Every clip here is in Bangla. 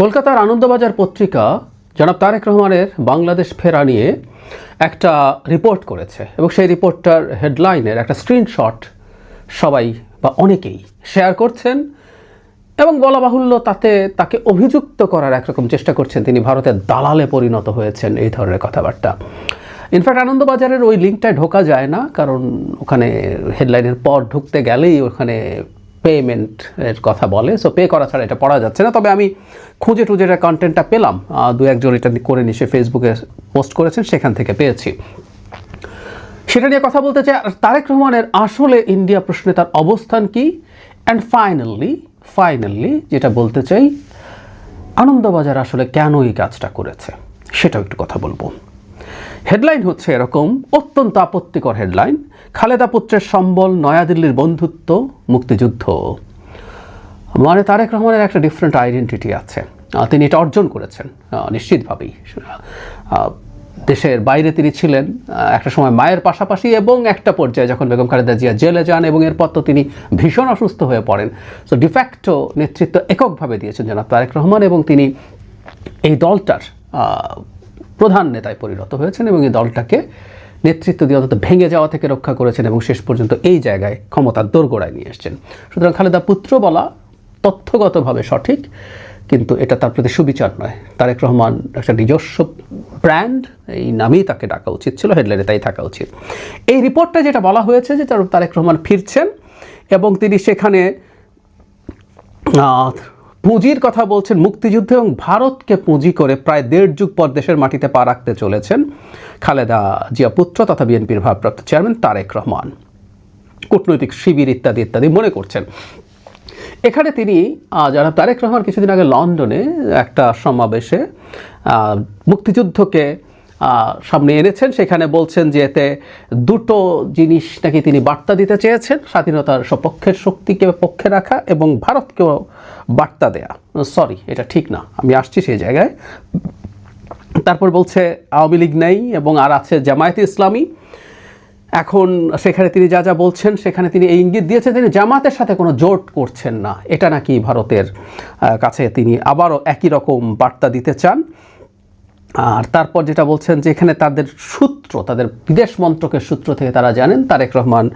কলকাতার আনন্দবাজার পত্রিকা জনাব তারেক রহমানের বাংলাদেশ ফেরা নিয়ে একটা রিপোর্ট করেছে এবং সেই রিপোর্টটার হেডলাইনের একটা স্ক্রিনশট সবাই বা অনেকেই শেয়ার করছেন এবং বলা বাহুল্য তাতে তাকে অভিযুক্ত করার একরকম চেষ্টা করছেন তিনি ভারতের দালালে পরিণত হয়েছেন, এই ধরনের কথাবার্তা। ইনফ্যাক্ট আনন্দবাজারের ওই লিঙ্কটায় ঢোকা যায় না, কারণ ওখানে হেডলাইনের পর ঢুকতে গেলেই ওখানে পেমেন্টের কথা বলে, সো পে করা ছাড়া এটা পড়া যাচ্ছে না। তবে আমি খুঁজে টুজে এটা কন্টেন্টটা পেলাম, দু একজন এটা করে নিয়ে সে ফেসবুকে পোস্ট করেছেন, সেখান থেকে পেয়েছি। সেটা নিয়ে কথা বলতে চাই, তারেক রহমানের আসলে ইন্ডিয়া প্রশ্নে তার অবস্থান কি, অ্যান্ড ফাইনালি যেটা বলতে চাই, আনন্দবাজার আসলে কেন এই কাজটা করেছে সেটাও একটু কথা বলবো। হেডলাইন হচ্ছে এরকম, অত্যন্ত আপত্তিকর হেডলাইন, খালেদা পুত্রের সম্বল, নয়াদিল্লির বন্ধুত্ব, মুক্তিযুদ্ধ। মানে তারেক রহমানের একটা ডিফারেন্ট আইডেন্টিটি আছে, তিনি এটা অর্জন করেছেন নিশ্চিতভাবেই। দেশের বাইরে তিনি ছিলেন একটা সময় মায়ের পাশাপাশি, এবং একটা পর্যায়ে যখন বেগম খালেদা জিয়া জেলে যান এবং এরপর তো তিনি ভীষণ অসুস্থ হয়ে পড়েন, সো ডিফ্যাক্টো নেতৃত্ব এককভাবে দিয়েছেন জনাব তারেক রহমান, এবং তিনি এই দলটার প্রধান নেতায় পরিণত হয়েছেন এবং এই দলটাকে নেতৃত্ব দিয়ে অন্তত ভেঙে যাওয়া থেকে রক্ষা করেছেন এবং শেষ পর্যন্ত এই জায়গায় ক্ষমতার দোরগোড়ায় নিয়ে এসছেন। সুতরাং খালেদা পুত্র বলা তথ্যগতভাবে সঠিক, কিন্তু এটা তার প্রতি সুবিচার নয়। তারেক রহমান একটা নিজস্ব ব্র্যান্ড, এই নামেই তাকে ডাকা উচিত ছিল, হেডলাইনে তাই থাকা উচিত। এই রিপোর্টটা যেটা বলা হয়েছে যে তারেক রহমান ফিরছেন এবং তিনি সেখানে পুঁজির কথা বলছেন, মুক্তিযুদ্ধ এবং ভারতকে পুঁজি করে প্রায় 1.5 যুগ পর দেশের মাটিতে পা রাখতে চলেছেন খালেদা জিয়া পুত্র তথা বিএনপির ভারপ্রাপ্ত চেয়ারম্যান তারেক রহমান, কূটনৈতিক শিবির ইত্যাদি ইত্যাদি মনে করছেন। এখানে তিনি যারা তারেক রহমান কিছুদিন আগে লন্ডনে একটা সমাবেশে মুক্তিযুদ্ধকে সামনে এনেছেন, সেখানে বলছেন যে এতে দুটো জিনিস নাকি তিনি বার্তা দিতে চেয়েছেন, স্বাধীনতার সপক্ষের শক্তিকে পক্ষে রাখা এবং ভারতকেও বার্তা দেয়া। সরি, এটা ঠিক না, আমি আসছি সেই জায়গায়। তারপর বলছে আওয়ামী লীগ নেই এবং আর আছে জামায়াতে ইসলামী। এখন সেখানে তিনি যা বলছেন, সেখানে তিনি এই ইঙ্গিত দিয়েছেন তিনি জামাতের সাথে কোনো জোট করছেন না, এটা নাকি ভারতের কাছে তিনি আবারও একই রকম বার্তা দিতে চান। আর তারপর যেটা বলছেন যে এখানে তাদের সূত্র, তাদের বিদেশ মন্ত্রকের সূত্র থেকে তারা জানেন তারেক রহমান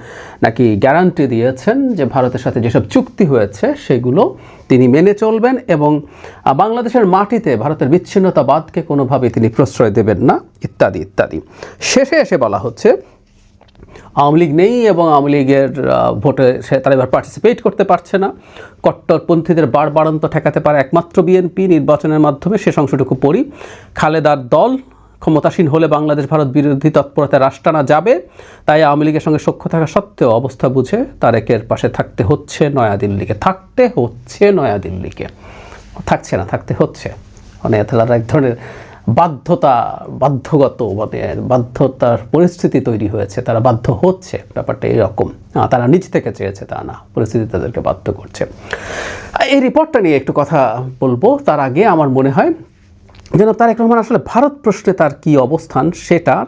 নাকি গ্যারান্টি দিয়েছেন যে ভারতের সাথে যেসব চুক্তি হয়েছে সেগুলো তিনি মেনে চলবেন এবং বাংলাদেশের মাটিতে ভারতের বিচ্ছিন্নতাবাদকে কোনোভাবে তিনি প্রশ্রয় দেবেন না, ইত্যাদি ইত্যাদি। শেষে এসে বলা হচ্ছে আওয়ামী লীগ নেই এবং আওয়ামী লীগের ভোটে তারা এবার পার্টিসিপেট করতে পারছে না, কট্টরপন্থীদের বাড়ন্ত ঠেকাতে পারে একমাত্র বিএনপি নির্বাচনের মাধ্যমে। শেষ অংশটুকু পড়ি, খালেদার দল ক্ষমতাসীন হলে বাংলাদেশ ভারত বিরোধী তৎপরতায় রাশ টানা যাবে, তাই আওয়ামী লীগের সঙ্গে সখ্য থাকা সত্ত্বেও অবস্থা বুঝে তারেকের পাশে থাকতে হচ্ছে নয়াদিল্লিকে, থাকতে হচ্ছে মানে তারা এক ধরনের বাধ্যতার পরিস্থিতি তৈরি হয়েছে, তারা বাধ্য হচ্ছে, ব্যাপারটা এইরকম। তারা নিজ থেকে চেয়েছে তা না, পরিস্থিতি তাদেরকে বাধ্য করছে। এই রিপোর্টটা নিয়ে একটু কথা বলবো, তার আগে আমার মনে হয় যেন তারেক রহমান আসলে ভারত প্রশ্নে তার কী অবস্থান সেটার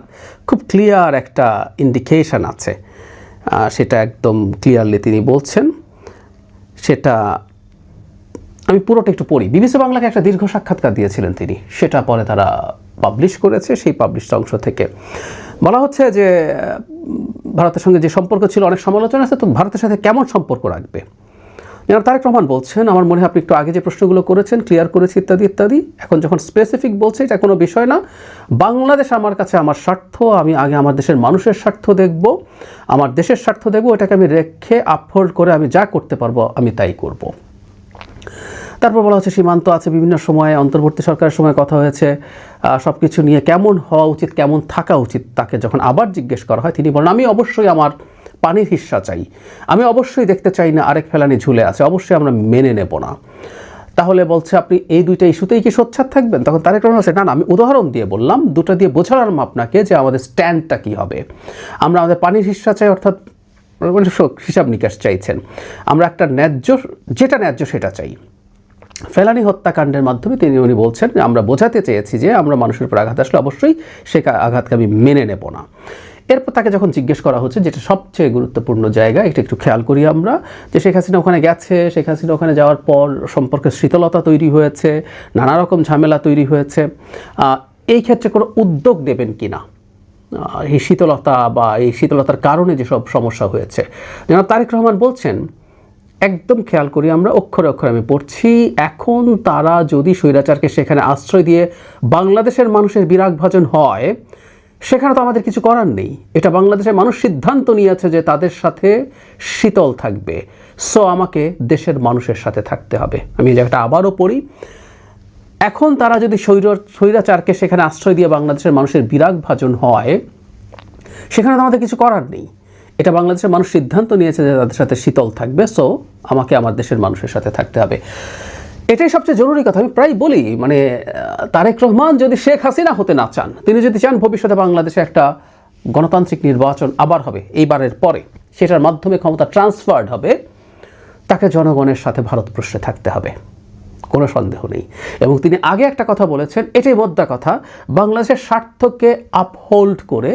খুব ক্লিয়ার একটা ইন্ডিকেশন আছে, সেটা একদম ক্লিয়ারলি তিনি বলছেন। সেটা আমি পুরোটা একটু পড়ি। বিবিসি বাংলাকে একটা দীর্ঘ সাক্ষাৎকার দিয়েছিলেন তিনি, সেটা পরে তারা পাবলিশ করেছে। সেই পাবলিশ অংশ থেকে বলা হচ্ছে যে ভারতের সঙ্গে যে সম্পর্ক ছিল, অনেক সমালোচনা আছে, তো ভারতের সাথে কেমন সম্পর্ক রাখবে। যেন তারেক রহমান বলছেন, আমার মনে হয় আপনি একটু আগে যে প্রশ্নগুলো করেছেন ক্লিয়ার করেছি ইত্যাদি ইত্যাদি, এখন যখন স্পেসিফিক বলছে এটা কোনো বিষয় না, বাংলাদেশ আমার কাছে আমার স্বার্থ, আমি আগে আমার দেশের মানুষের স্বার্থ দেখব, আমার দেশের স্বার্থ দেখব, এটাকে আমি রেখে আপহোল্ড করে আমি যা করতে পারবো আমি তাই করব। তারপর বলা হচ্ছে সীমান্ত আছে, বিভিন্ন সময়ে অন্তর্বর্তী সরকারের সময় কথা হয়েছে, সব কিছু নিয়ে কেমন হওয়া উচিত, কেমন থাকা উচিত, তাকে যখন আবার জিজ্ঞেস করা হয় তিনি বলেন, আমি অবশ্যই আমার পানির হিস্সা চাই, আমি অবশ্যই দেখতে চাই না আরেক ফেলানি ঝুলে আছে, অবশ্যই আমরা মেনে নেব না। তাহলে বলছে আপনি এই দুইটা ইস্যুতেই কি সোচ্চার থাকবেন? তখন তারেক রহমান বলছে, না আমি উদাহরণ দিয়ে বললাম, দুটো দিয়ে বোঝালাম আপনাকে যে আমাদের স্ট্যান্ডটা কী হবে। আমরা আমাদের পানির হিস্সা চাই, অর্থাৎ হিসাব নিকাশ চাইছেন, আমরা একটা যেটা ন্যায্য সেটা চাই। ফেলানি হত্যাকাণ্ডের মাধ্যমে উনি বলছেন আমরা বোঝাতে চেয়েছি যে আমরা মানুষের উপর আঘাত আসলে অবশ্যই সে আঘাতকে আমি মেনে নেব না। এরপর তাকে যখন জিজ্ঞেস করা হচ্ছে, যেটা সবচেয়ে গুরুত্বপূর্ণ জায়গা, এটা একটু খেয়াল করি আমরা, যে শেখ হাসিনা ওখানে গেছে, শেখ হাসিনা ওখানে যাওয়ার পর সম্পর্কে শীতলতা তৈরি হয়েছে, নানা রকম ঝামেলা তৈরি হয়েছে, এই ক্ষেত্রে কোনো উদ্যোগ নেবেন কি না, এই শীতলতা বা এই শীতলতার কারণে যেসব সমস্যা হয়েছে। জনাব তারেক রহমান বলছেন, একদম খেয়াল করি আমরা, অক্ষরে অক্ষরে আমি পড়ছি, এখন তারা যদি স্বৈরাচারকে সেখানে আশ্রয় দিয়ে বাংলাদেশের মানুষের বিরাগ ভাজন হয়, সেখানে তো আমাদের কিছু করার নেই। এটা বাংলাদেশের মানুষ সিদ্ধান্ত নিয়েছে যে তাদের সাথে শীতল থাকবে, সো আমাকে দেশের মানুষের সাথে থাকতে হবে। আমি এই জায়গাটা আবারও পড়ি, এখন তারা যদি স্বৈরাচারকে সেখানে আশ্রয় দিয়ে বাংলাদেশের মানুষের বিরাগ ভাজন হয়, সেখানে তো আমাদের কিছু করার নেই। এটা বাংলাদেশের মানুষ সিদ্ধান্ত নিয়েছে যে তাদের সাথে শীতল থাকবে, সো আমাকে আমার দেশের মানুষের সাথে থাকতে হবে। এটাই সবচেয়ে জরুরি কথা। আমি প্রায় বলি, মানে তারেক রহমান যদি শেখ হাসিনা হতে না চান, তিনি যদি চান ভবিষ্যতে বাংলাদেশে একটা গণতান্ত্রিক নির্বাচন আবার হবে এইবারের পরে, সেটার মাধ্যমে ক্ষমতা ট্রান্সফার্ড হবে, তাকে জনগণের সাথে ভারতবর্ষে থাকতে হবে, কোনো সন্দেহ নেই। এবং তিনি আগে একটা কথা বলেছেন, এটাই মোদ্দা কথা, বাংলাদেশের স্বার্থকে আপহোল্ড করে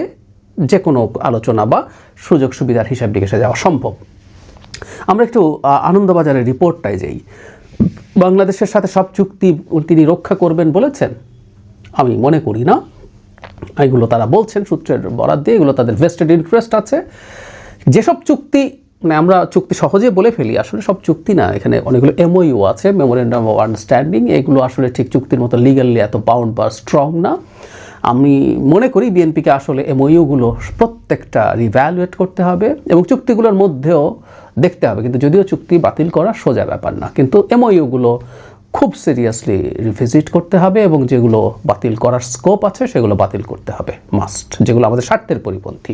যে কোনো আলোচনা বা সুযোগ সুবিধার হিসাব নিকেশে যাওয়া সম্ভব। আমরা একটু আনন্দবাজারের রিপোর্টটাই যাই। বাংলাদেশের সাথে সব চুক্তি তিনি রক্ষা করবেন বলেছেন? আমি মনে করি না। এগুলো তারা বলছেন সূত্রের বরাত দিয়ে, এগুলো তাদের ভেস্টেড ইন্টারেস্ট আছে। যেসব চুক্তি, মানে আমরা চুক্তি সহজে বলে ফেলি, আসলে সব চুক্তি না, এখানে অনেকগুলো এমওইউ আছে, মেমোরেন্ডাম অফ আন্ডারস্ট্যান্ডিং, এগুলো আসলে ঠিক চুক্তির মতো লিগালি এত বাউন্ড বা স্ট্রং না। আমি মনে করি বিএনপিকে আসলে এমওইউগুলো প্রত্যেকটা রিভ্যালুয়েট করতে হবে এবং চুক্তিগুলোর মধ্যেও দেখতে হবে, কিন্তু যদিও চুক্তি বাতিল করা সোজা ব্যাপার না, কিন্তু এমওইউগুলো খুব সিরিয়াসলি রিভিজিট করতে হবে এবং যেগুলো বাতিল করার স্কোপ আছে সেগুলো বাতিল করতে হবে মাস্ট, যেগুলো আমাদের স্বার্থের পরিপন্থী।